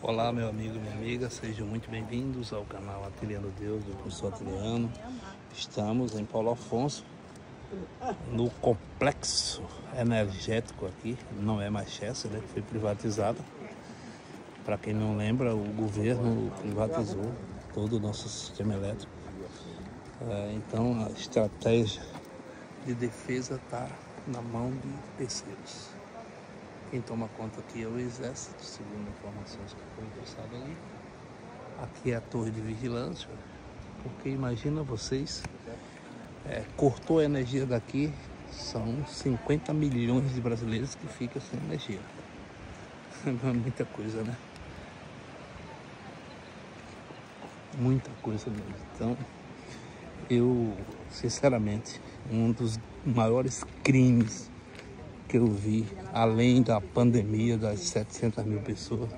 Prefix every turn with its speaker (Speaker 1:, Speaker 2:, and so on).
Speaker 1: Olá, meu amigo e minha amiga, sejam muito bem-vindos ao canal Atiliano Deus, do professor Atiliano. Estamos em Paulo Afonso, no complexo energético aqui, não é mais Chester, né? Foi privatizado. Para quem não lembra, o governo privatizou todo o nosso sistema elétrico. Então a estratégia de defesa está na mão de terceiros. Quem toma conta aqui é o Exército, segundo informações que foram passadas ali. Aqui é a torre de vigilância, porque imagina vocês, cortou a energia daqui, são 50 milhões de brasileiros que ficam sem energia. É muita coisa, né? Muita coisa mesmo. Então, eu, sinceramente, um dos maiores crimes que eu vi, além da pandemia das 700 mil pessoas,